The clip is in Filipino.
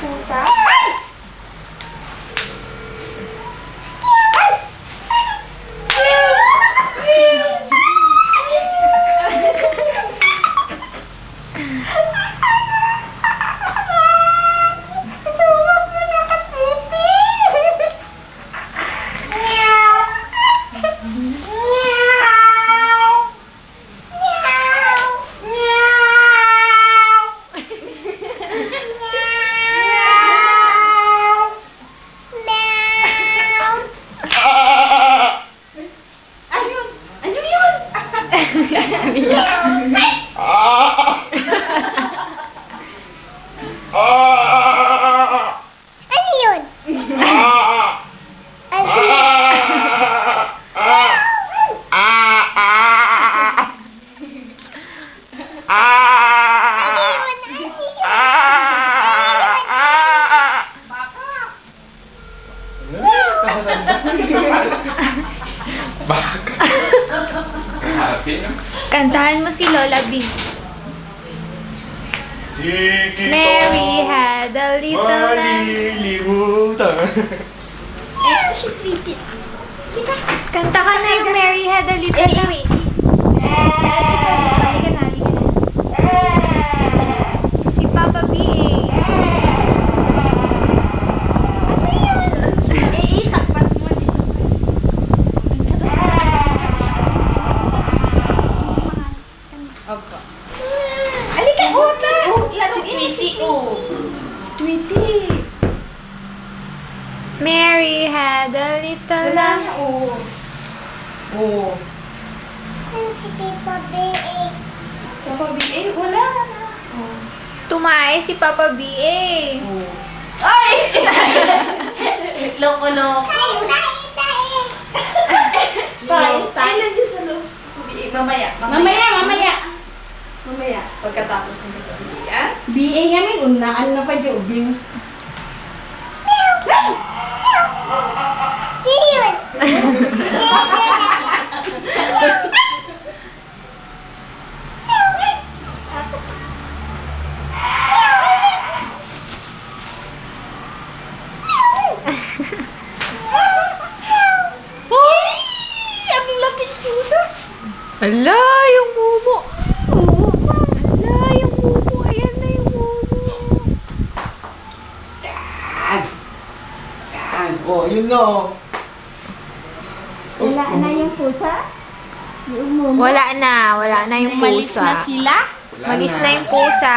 pusa? Baka. Happy no? Kantahan mo si Lola B. Mary had a little lamb. Malilimutan. Si Tweety. Kanta ka na yung Mary had a little lamb. Halika na, halika na. Si Papa B. Ano yun? Isakpat mo dito. Opo. Halika, Ota! Si Tweety, oh. Si Tweety. Mary had a little lamb. Oh. Oh. Si Papa B.A. Papa B.A. Wala na. Oh. Tumae si Papa B.A. Oh. Ay! Loko-loko. Tayo nandiyan sa loob. Mamaya. Mamaya. Pagkatapos ng B.A. Ah? BA kami, unaan na pa dyan, ubing. Ang laking pusa. Ala, yung mumu. Ala, yung mumu. Ayan na yung mumu. Yan. Yan. Oh, yun na oh. Wala na yung pusa? Yung mumu. Wala na yung Umalis na pusa. sila? Wala Malis na. na yung pusa.